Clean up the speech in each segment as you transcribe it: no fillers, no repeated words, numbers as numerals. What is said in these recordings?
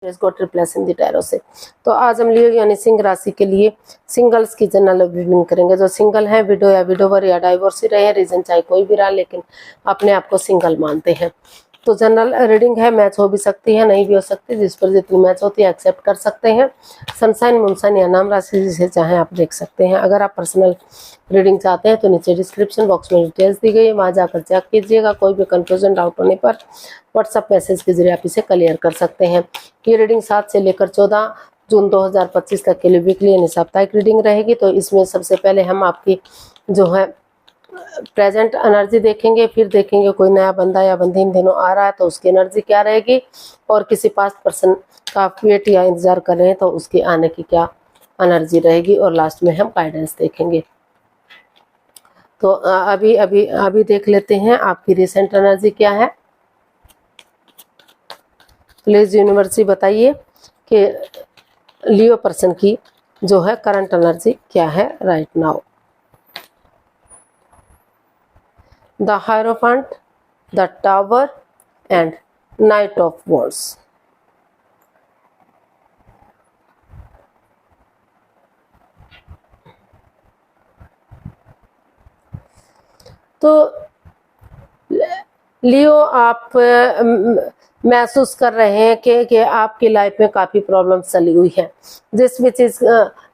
Got replace in the tarot से। तो आज हम लियो यानी सिंह राशि के लिए सिंगल्स की जनरल रीडिंग करेंगे। जो सिंगल हैं, विडो या विडोवर या डाइवोर्स ही रहे, रीजन चाहे कोई भी रहा, लेकिन अपने आप को सिंगल मानते हैं। तो जनरल रीडिंग है, मैच हो भी सकती है, नहीं भी हो सकती, जिस पर जितनी मैच होती है एक्सेप्ट कर सकते हैं। सनसाइन, मूनसाइन या नाम राशि जिसे चाहें आप देख सकते हैं। अगर आप पर्सनल रीडिंग चाहते हैं तो नीचे डिस्क्रिप्शन बॉक्स में डिटेल्स दी गई है, वहाँ जाकर चेक कीजिएगा। कोई भी कंफ्यूजन डाउट होने पर व्हाट्सएप मैसेज के जरिए आप इसे क्लियर कर सकते हैं। ये रीडिंग 7 से लेकर 14 जून 2025 तक के लिए वीकली यानी साप्ताहिक रीडिंग रहेगी। तो इसमें सबसे पहले हम आपकी जो है प्रेजेंट एनर्जी देखेंगे, फिर देखेंगे कोई नया बंदा या बंदी इन दिनों आ रहा है तो उसकी एनर्जी क्या रहेगी, और किसी पास्ट पर्सन का आप वेट या इंतजार कर रहे हैं तो उसके आने की क्या एनर्जी रहेगी, और लास्ट में हम गाइडेंस देखेंगे। तो अभी अभी अभी देख लेते हैं आपकी रिसेंट एनर्जी क्या है। प्लीज यूनिवर्सिटी बताइए कि लियो पर्सन की जो है करंट एनर्जी क्या है right now. The hierophant, the tower and night of wands. तो लियो आप महसूस कर रहे हैं कि आपकी लाइफ में काफ़ी प्रॉब्लम्स चली हुई है। जिस भी चीज़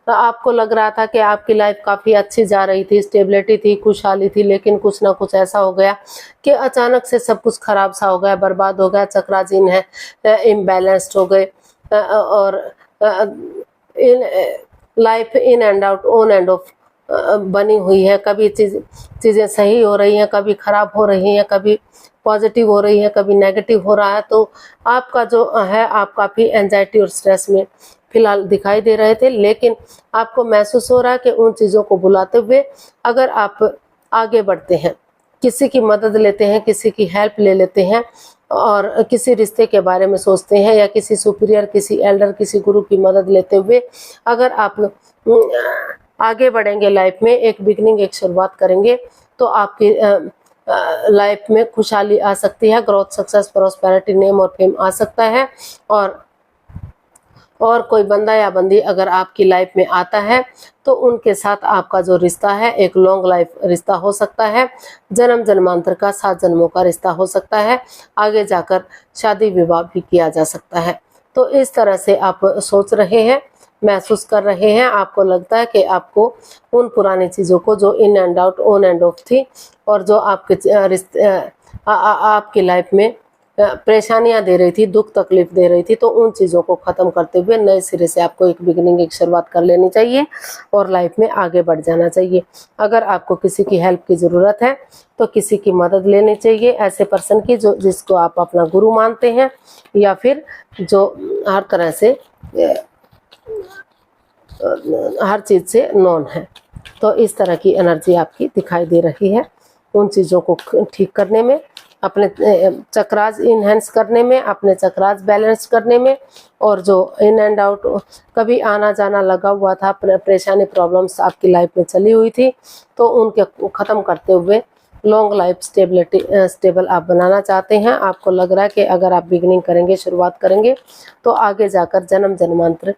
आपको लग रहा था कि आपकी लाइफ काफ़ी अच्छी जा रही थी, स्टेबिलिटी थी, खुशहाली थी, लेकिन कुछ ना कुछ ऐसा हो गया कि अचानक से सब कुछ खराब सा हो गया, बर्बाद हो गया, चक्राजीन है, इम्बैलेंस्ड हो गए, और in life in and out, on end of बनी हुई है। कभी चीज़ें सही हो रही हैं, कभी खराब हो रही हैं, कभी पॉजिटिव हो रही है, कभी नेगेटिव हो रहा है। तो आपका जो है, आप काफ़ी एंजाइटी और स्ट्रेस में फिलहाल दिखाई दे रहे थे, लेकिन आपको महसूस हो रहा है कि उन चीज़ों को भुलाते हुए अगर आप आगे बढ़ते हैं, किसी की मदद लेते हैं, किसी की हेल्प ले लेते हैं, और किसी रिश्ते के बारे में सोचते हैं, या किसी सुपीरियर, किसी एल्डर, किसी गुरु की मदद लेते हुए अगर आप आगे बढ़ेंगे लाइफ में, एक बिगनिंग, एक शुरुआत करेंगे, तो आपकी लाइफ में खुशहाली आ सकती है, ग्रोथ, सक्सेस, प्रॉस्पेरिटी, नेम और फेम आ सकता है। और कोई बंदा या बंदी अगर आपकी लाइफ में आता है तो उनके साथ आपका जो रिश्ता है एक लॉन्ग लाइफ रिश्ता हो सकता है, जन्म जन्मांतर का, 7 जन्मों का रिश्ता हो सकता है, आगे जाकर शादी विवाह भी किया जा सकता है। तो इस तरह से आप सोच रहे हैं, महसूस कर रहे हैं, आपको लगता है कि आपको उन पुरानी चीज़ों को जो in and out, on end of थी, और जो आपके रिश्ते आपकी लाइफ में परेशानियां दे रही थी, दुख तकलीफ दे रही थी, तो उन चीज़ों को ख़त्म करते हुए नए सिरे से आपको एक बिगिनिंग, एक शुरुआत कर लेनी चाहिए और लाइफ में आगे बढ़ जाना चाहिए। अगर आपको किसी की हेल्प की ज़रूरत है तो किसी की मदद लेनी चाहिए, ऐसे पर्सन की जिसको आप अपना गुरु मानते हैं, या फिर जो हर तरह से हर चीज़ से नॉन है। तो इस तरह की एनर्जी आपकी दिखाई दे रही है। उन चीज़ों को ठीक करने में, अपने चक्रास इनहेंस करने में, अपने चक्रास बैलेंस करने में, और जो इन एंड आउट कभी आना जाना लगा हुआ था, परेशानी, प्रॉब्लम्स आपकी लाइफ में चली हुई थी, तो उनके ख़त्म करते हुए लॉन्ग लाइफ स्टेबल आप बनाना चाहते हैं। आपको लग रहा है कि अगर आप बिगिनिंग करेंगे, शुरुआत करेंगे, तो आगे जाकर जन्म जन्मांतर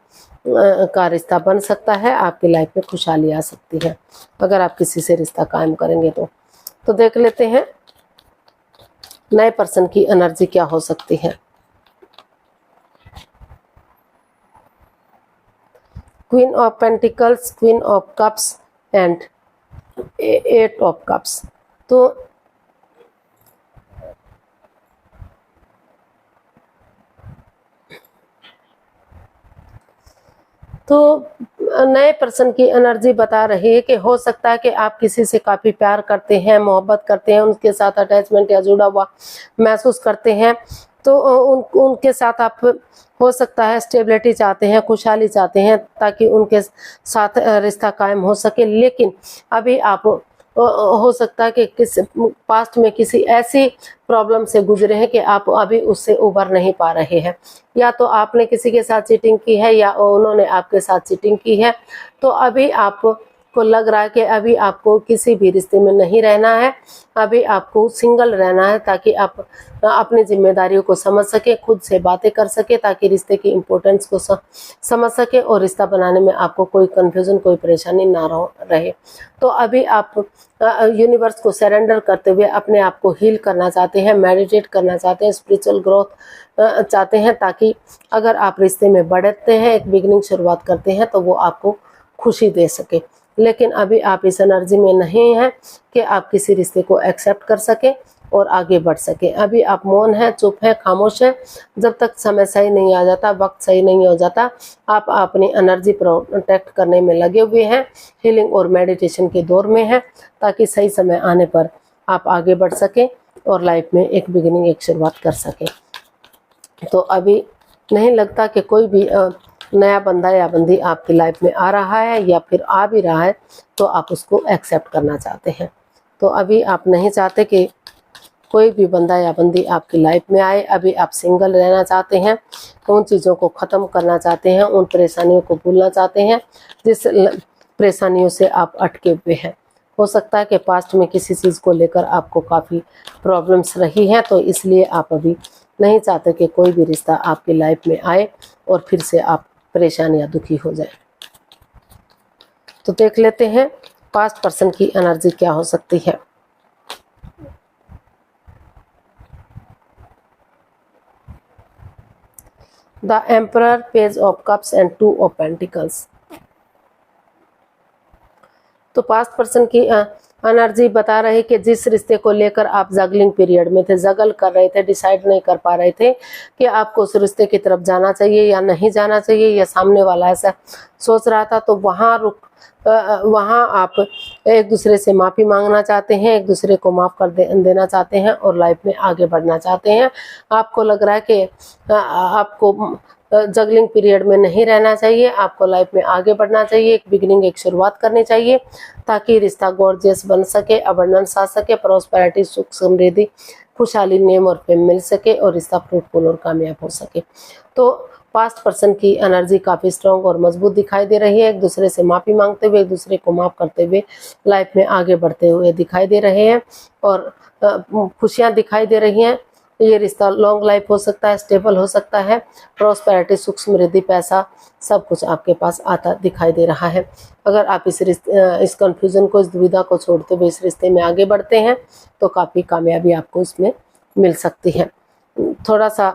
का रिश्ता बन सकता है, आपकी लाइफ में खुशहाली आ सकती है अगर आप किसी से रिश्ता कायम करेंगे। तो देख लेते हैं नए पर्सन की एनर्जी क्या हो सकती है। Queen of pentacles, queen of cups and 8 of cups. तो नए पर्सन की एनर्जी बता रही है कि हो सकता है कि आप किसी से काफ़ी प्यार करते हैं, मोहब्बत करते हैं, उनके साथ अटैचमेंट या जुड़ा हुआ महसूस करते हैं, तो उनके साथ आप हो सकता है स्टेबिलिटी चाहते हैं, खुशहाली चाहते हैं, ताकि उनके साथ रिश्ता कायम हो सके। लेकिन अभी आप हो सकता है कि किस पास्ट में किसी ऐसी प्रॉब्लम से गुजरे हैं कि आप अभी उससे उबर नहीं पा रहे हैं, या तो आपने किसी के साथ चीटिंग की है या उन्होंने आपके साथ चीटिंग की है। तो अभी आप आपको लग रहा है कि अभी आपको किसी भी रिश्ते में नहीं रहना है, अभी आपको सिंगल रहना है, ताकि आप अपनी जिम्मेदारियों को समझ सके, खुद से बातें कर सके, ताकि रिश्ते की इम्पोर्टेंस को समझ सके और रिश्ता बनाने में आपको कोई कन्फ्यूजन, कोई परेशानी ना रहे। तो अभी आप यूनिवर्स को सरेंडर करते हुए अपने आप को हील करना चाहते हैं, मेडिटेट करना चाहते हैं, स्पिरिचुअल ग्रोथ चाहते हैं, ताकि अगर आप रिश्ते में बढ़ते हैं, एक बिगिनिंग शुरुआत करते हैं, तो वो आपको खुशी दे सके। लेकिन अभी आप इस एनर्जी में नहीं हैं कि आप किसी रिश्ते को एक्सेप्ट कर सके और आगे बढ़ सके। अभी आप मौन हैं, चुप हैं, खामोश हैं। जब तक समय सही नहीं आ जाता, वक्त सही नहीं हो जाता, आप अपनी एनर्जी प्रोटेक्ट करने में लगे हुए हैं, हीलिंग और मेडिटेशन के दौर में हैं, ताकि सही समय आने पर आप आगे बढ़ सकें और लाइफ में एक बिगिनिंग, एक शुरुआत कर सकें। तो अभी नहीं लगता कि कोई भी नया बंदा या बंदी आपकी लाइफ में आ रहा है, या फिर आ भी रहा है तो आप उसको एक्सेप्ट करना चाहते हैं। तो अभी आप नहीं चाहते कि कोई भी बंदा या बंदी आपकी लाइफ में आए। अभी आप सिंगल रहना चाहते हैं, उन चीज़ों को ख़त्म करना चाहते हैं, उन परेशानियों को भूलना चाहते हैं जिस परेशानियों से आप अटके हुए हैं। हो सकता है कि पास्ट में किसी चीज़ को लेकर आपको काफ़ी प्रॉब्लम्स रही हैं, तो इसलिए आप अभी नहीं चाहते कि कोई भी रिश्ता आपकी लाइफ में आए और फिर से आप परेशान या दुखी हो जाए। तो देख लेते हैं पास्ट पर्सन की एनर्जी क्या हो सकती है। The emperor, page of cups and 2 of pentacles. तो पास्ट पर्सन की एनर्जी बता रही कि जिस रिश्ते को लेकर आप जगलिंग पीरियड में थे, जगल कर रहे थे, डिसाइड नहीं कर पा रहे थे कि आपको उस रिश्ते की तरफ जाना चाहिए या नहीं जाना चाहिए, या सामने वाला ऐसा सोच रहा था, तो वहाँ आप एक दूसरे से माफ़ी मांगना चाहते हैं, एक दूसरे को माफ़ कर देना चाहते हैं और लाइफ में आगे बढ़ना चाहते हैं। आपको लग रहा है कि आपको जगलिंग पीरियड में नहीं रहना चाहिए, आपको लाइफ में आगे बढ़ना चाहिए, एक बिगिनिंग, एक शुरुआत करनी चाहिए, ताकि रिश्ता गॉर्जियस बन सके, अबंडेंस आ सके, प्रॉस्पेरिटी, सुख समृद्धि, खुशहाली, नेम और फेम मिल सके और रिश्ता फ्रूटफुल और कामयाब हो सके। तो पास्ट पर्सन की एनर्जी काफ़ी स्ट्रॉन्ग और मजबूत दिखाई दे रही है, एक दूसरे से माफ़ी मांगते हुए, एक दूसरे को माफ़ करते हुए लाइफ में आगे बढ़ते हुए दिखाई दे रहे हैं और खुशियाँ दिखाई दे रही हैं। ये रिश्ता लॉन्ग लाइफ हो सकता है, स्टेबल हो सकता है, प्रॉस्पेरिटी, सुख समृद्धि, पैसा, सब कुछ आपके पास आता दिखाई दे रहा है। अगर आप इस कन्फ्यूज़न को, इस दुविधा को छोड़ते हुए इस रिश्ते में आगे बढ़ते हैं तो काफ़ी कामयाबी आपको इसमें मिल सकती है। थोड़ा सा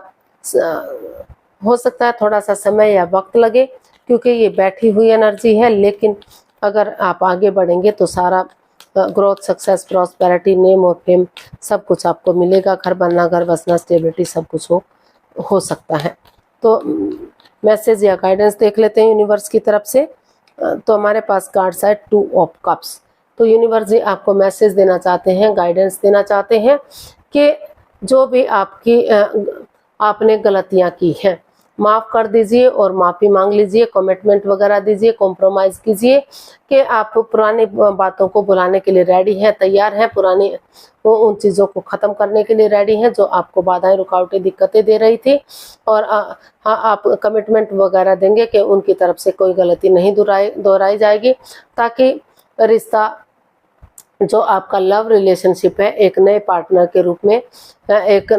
हो सकता है थोड़ा सा समय या वक्त लगे, क्योंकि ये बैठी हुई एनर्जी है, लेकिन अगर आप आगे बढ़ेंगे तो सारा ग्रोथ, सक्सेस, प्रॉस्पेरिटी, नेम और फेम सब कुछ आपको मिलेगा। घर बनना, घर बसना, स्टेबिलिटी सब कुछ हो सकता है। तो मैसेज या गाइडेंस देख लेते हैं यूनिवर्स की तरफ से। तो हमारे पास कार्ड्स है 2 ऑफ कप्स। तो यूनिवर्स जी आपको मैसेज देना चाहते हैं, गाइडेंस देना चाहते हैं कि जो भी आपने गलतियां की हैं माफ़ कर दीजिए और माफ़ी मांग लीजिए, कमिटमेंट वगैरह दीजिए, कॉम्प्रोमाइज़ कीजिए कि आप पुरानी बातों को भुलाने के लिए रेडी हैं, तैयार हैं, पुरानी उन चीज़ों को ख़त्म करने के लिए रेडी हैं जो आपको बाधाएं, रुकावटें, दिक्कतें दे रही थी। और आप कमिटमेंट वगैरह देंगे कि उनकी तरफ से कोई गलती नहीं दोहराई जाएगी, ताकि रिश्ता जो आपका लव रिलेशनशिप है एक नए पार्टनर के रूप में, एक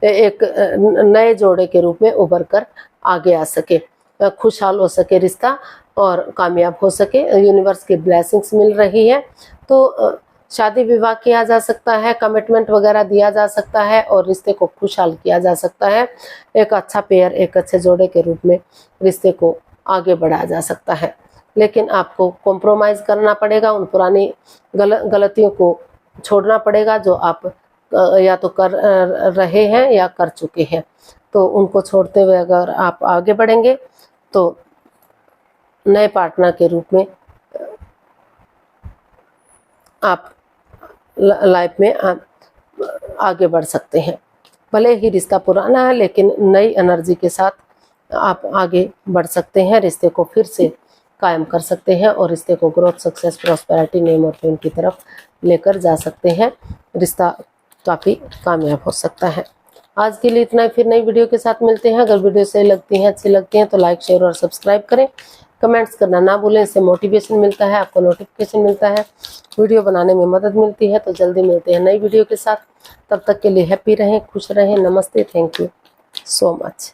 नए जोड़े के रूप में उभर कर आगे आ सके, खुशहाल हो सके रिश्ता और कामयाब हो सके। यूनिवर्स की ब्लेसिंग्स मिल रही है, तो शादी विवाह किया जा सकता है, कमिटमेंट वगैरह दिया जा सकता है और रिश्ते को खुशहाल किया जा सकता है। एक अच्छा पेयर, एक अच्छे जोड़े के रूप में रिश्ते को आगे बढ़ाया जा सकता है, लेकिन आपको कॉम्प्रोमाइज़ करना पड़ेगा, उन पुरानी गलतियों को छोड़ना पड़ेगा जो आप या तो कर रहे हैं या कर चुके हैं। तो उनको छोड़ते हुए अगर आप आगे बढ़ेंगे तो नए पार्टनर के रूप में आप लाइफ में आगे बढ़ सकते हैं। भले ही रिश्ता पुराना है, लेकिन नई एनर्जी के साथ आप आगे बढ़ सकते हैं, रिश्ते को फिर से कायम कर सकते हैं और रिश्ते को ग्रोथ, सक्सेस, प्रॉस्पेरिटी, नेम और फेम की तरफ लेकर जा सकते हैं। रिश्ता काफ़ी कामयाब हो सकता है। आज के लिए इतना ही, फिर नई वीडियो के साथ मिलते हैं। अगर वीडियो सही लगती हैं, अच्छी लगती हैं तो लाइक, शेयर और सब्सक्राइब करें। कमेंट्स करना ना भूलें, इससे मोटिवेशन मिलता है, आपको नोटिफिकेशन मिलता है, वीडियो बनाने में मदद मिलती है। तो जल्दी मिलते हैं नई वीडियो के साथ, तब तक के लिए हैप्पी रहें, खुश रहें। नमस्ते, थैंक यू सो मच।